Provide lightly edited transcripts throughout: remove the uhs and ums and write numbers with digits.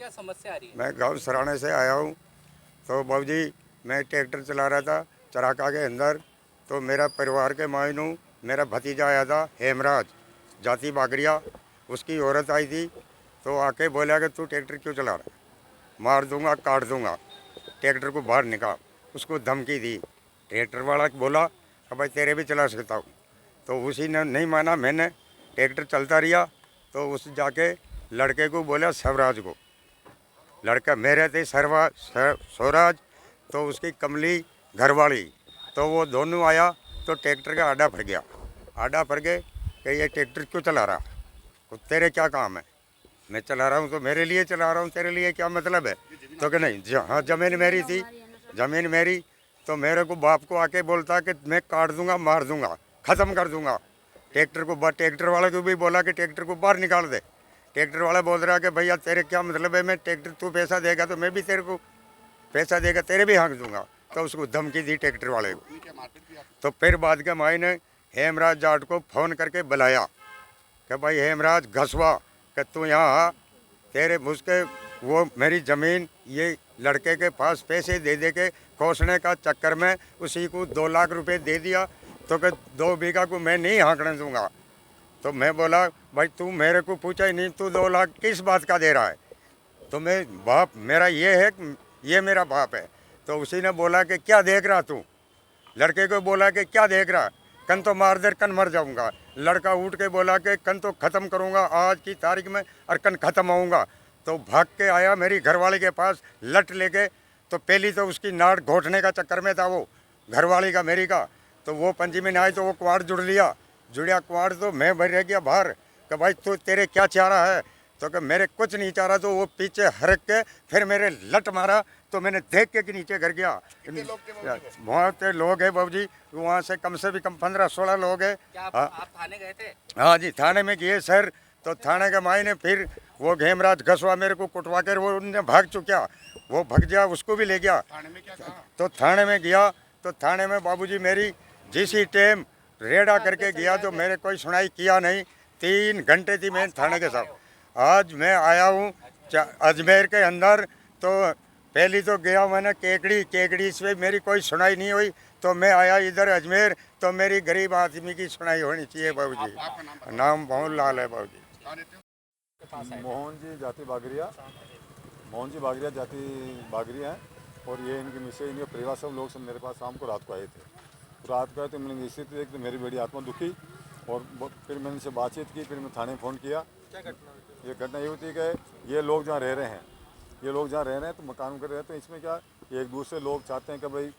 क्या समस्या आ रही है? मैं गांव सराणे से आया हूं। तो बाबूजी मैं ट्रैक्टर चला रहा था चराका के अंदर। तो मेरा परिवार के मायनू मेरा भतीजा आया था हेमराज जाति बागरिया, उसकी औरत आई थी। तो आके बोला कि तू ट्रैक्टर क्यों चला रहा है, मार दूंगा काट दूंगा, ट्रैक्टर को बाहर निकाल। उसको धमकी दी। ट्रैक्टर वाला बोला कि भाई तेरे भी चला सकता हूँ। तो उसी ने नहीं माना, मैंने ट्रैक्टर चलता रहा। तो उस जाके लड़के को बोला स्वराज को, लड़का मेरे थे स्वराज, तो उसकी कमली घरवाली, तो वो दोनों आया। तो ट्रैक्टर का आडा फट गया। आडा फट गए कि ये ट्रैक्टर क्यों चला रहा, तो तेरे क्या काम है। मैं चला रहा हूँ तो मेरे लिए चला रहा हूँ, तेरे लिए क्या मतलब है। तो कि नहीं हाँ ज़मीन मेरी थी, ज़मीन मेरी। तो मेरे को बाप को आके बोलता कि मैं काट दूंगा मार दूंगा ख़त्म कर दूंगा ट्रैक्टर को। ट्रैक्टर वाले को भी बोला कि ट्रैक्टर को बाहर निकाल दे। ट्रैक्टर वाला बोल रहा कि भैया तेरे क्या मतलब है, मैं ट्रैक्टर तू पैसा देगा तो मैं भी तेरे को पैसा देगा, तेरे भी हाँक दूंगा। तो उसको धमकी दी ट्रैक्टर वाले को। तो फिर बाद के माई ने हेमराज जाट को फ़ोन करके बुलाया कि भाई हेमराज घसवा कि तू यहाँ आ, तेरे उसके वो मेरी ज़मीन ये लड़के के पास पैसे दे दे के खोसने का चक्कर में उसी को 2 लाख रुपए दे दिया। तो कि 2 बीघा को मैं नहीं हाँकने दूंगा। तो मैं बोला भाई तू मेरे को पूछा ही नहीं, तू 2 लाख किस बात का दे रहा है। तो मैं बाप मेरा ये है, ये मेरा बाप है। तो उसी ने बोला कि क्या देख रहा तू, लड़के को बोला कि क्या देख रहा, कन तो मार दे कन मर जाऊंगा। लड़का उठ के बोला कि कन तो ख़त्म करूंगा आज की तारीख में और कन ख़त्म होऊंगा। तो भाग के आया मेरी घरवाली के पास लट लेके। तो पहली तो उसकी नाड़ घोटने का चक्कर में था वो घरवाली का मेरी का। तो वो पंजी में आए तो वो कुआड़ जुड़िया कुआड़। तो मैं भर रह गया बाहर कि भाई तू तेरे क्या चाह रहा है। तो कि मेरे कुछ नहीं चाह रहा। तो वो पीछे हरक के फिर मेरे लट मारा। तो मैंने देख के कि नीचे गिर गया। बहुत लोग हैं बाबूजी, वहाँ से भी कम 15-16 लोग हैं। क्या आप थाने गए थे? हाँ जी थाने में गए सर। तो थाने के माई ने फिर वो हेमराज घसवा मेरे को कुटवा कर वो उनने भाग चुका, वो भग गया, उसको भी ले गया। थाने में क्या कहा? तो थाने में गया। तो थाने में बाबूजी मेरी जिसी टाइम रेडा करके गया तो मेरे कोई सुनाई किया नहीं। 3 घंटे थी मैं थाने के साथ। आज मैं आया हूँ अजमेर के अंदर। तो पहली तो गया मैंने केकड़ी से मेरी कोई सुनाई नहीं हुई। तो मैं आया इधर अजमेर। तो मेरी गरीब आदमी की सुनाई होनी चाहिए बाबूजी। नाम मोहन लाल है बाबूजी। मोहन जी जाति बागरिया, मोहन जी बागरिया जाति बागरिया हैं। और ये इनके मिसे इनके परिवार सब लोग सब मेरे पास शाम को रात को आए थे। रात को आए तो मैंने इसी देख तो मेरी बड़ी आत्मा दुखी। और फिर मैंने इनसे बातचीत की। फिर मैं थाने में फ़ोन किया। क्या घटना हुई? ये घटना ये होती है कि ये लोग जहाँ रह रहे हैं, ये लोग जहाँ रह रहे हैं तो मकान कर रहे हैं। तो इसमें क्या एक दूसरे लोग चाहते हैं कि भाई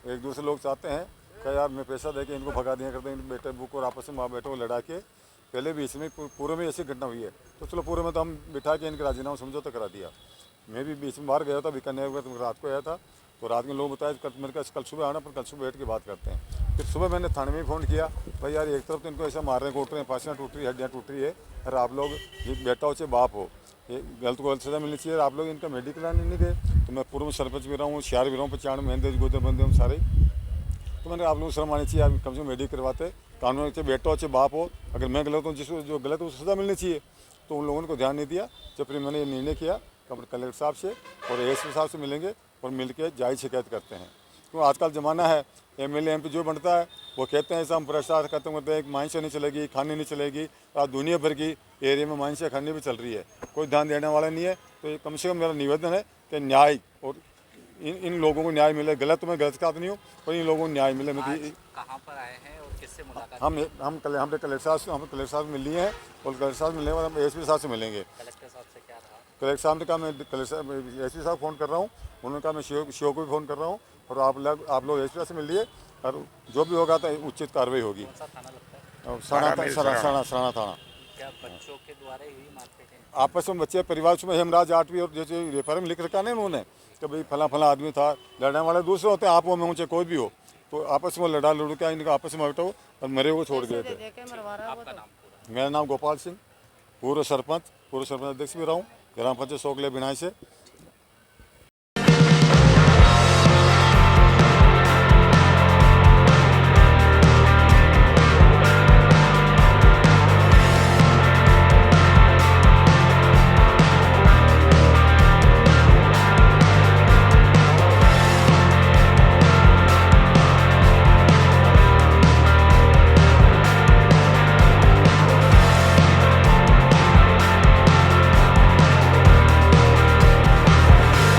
एक दूसरे लोग चाहते हैं कि यार मैं पैसा दे के इनको भगा दिया करते हैं, बेटे बुक और आपस में माँ बेटों को लड़ा के। पहले भी इसमें पूरे में ऐसी घटना हुई है। तो चलो पूरे में तो हम बिठा के इनके राजीनामा समझौता करा दिया। मैं भी बीच में बाहर गया था बीकानेर में, तो रात को आया था। तो रात में लोग बताए मेरे पास कल सुबह आना, पर कल सुबह बैठ के बात करते हैं। फिर सुबह मैंने थाने में फ़ोन किया, भाई यार एक तरफ तो इनको ऐसा मार रहे हैं, कूट रहे हैं, पासियाँ टूट रही है, हड्डियाँ टूट रही है। अरे आप लोग ये बेटा हो चाहे बाप हो, ये गलत को गलत सजा मिलनी चाहिए। आप लोग इनका मेडिकल आने नहीं गए। तो मैं पूर्व सरपंच भी रहा हूँ, शहर भी रहा हूँ, 95 महेंद्र गोदर बंदे हम सारे। तो मैंने आप लोग शर्म आनी चाहिए, आप कम से कम मेडिकल करवाते। कानून चाहे बेटा हो चाहे बाप हो, अगर मैं गलत हूँ जिसको जो गलत है उसको सजा मिलनी चाहिए। तो उन लोगों ने को ध्यान नहीं दिया। जब फिर मैंने ये निर्णय किया कलेक्टर साहब से और एसपी साहब से मिलेंगे और मिल के जायज़ शिकायत करते हैं। तो आजकल ज़माना है एमएलए एमपी जो बनता है वो कहते हैं ऐसा हम भ्रष्टाचार खत्म करते हैं, माइंस नहीं चलेगी, खाने नहीं चलेगी। आज दुनिया भर की एरिया में माइंस खाने भी चल रही है, कोई ध्यान देने वाला नहीं है। तो ये कम से कम मेरा निवेदन है कि न्याय और इन लोगों को न्याय मिले। गलत तो मैं गलत का नहीं हूँ, पर इन लोगों को न्याय मिले। कहाँ पर आए हैं और किससे मुलाकात? हम कलेक्टर साहब मिल लिए हैं और कलेक्टर साहब मिलने के बाद हम एसपी साहब से मिलेंगे। कलेक्टर साहब से क्या रहा? कलेक्टर साहब ने कहा मैं एसपी साहब फ़ोन कर रहा हूँ। उन्होंने कहा मैं सीओ को भी फ़ोन कर रहा हूँ और आप लोग एसपी साहब से मिल लिए और जो भी होगा तो उचित कार्रवाई होगी। कौन सा थाना लगता है? सराना थाना। क्या बच्चों के द्वारा ही हुई मारपीट है? आपस में बच्चे परिवार में हेमराज आठवीं और जैसे रेफर में लिख रखा नहीं उन्होंने कि भाई फला आदमी था। लड़ने वाले दूसरे होते हैं, आप वो में ऊँचे कोई भी हो, तो आपस में लड़ा लड़ के इनका आपस में हटाओ और मरे हुए छोड़ गए थे। आपका नाम पूरा? मेरा नाम गोपाल सिंह, पूर्व सरपंच अध्यक्ष भी रहा हूँ, ग्राम पंचायत सोकले बिनाई से।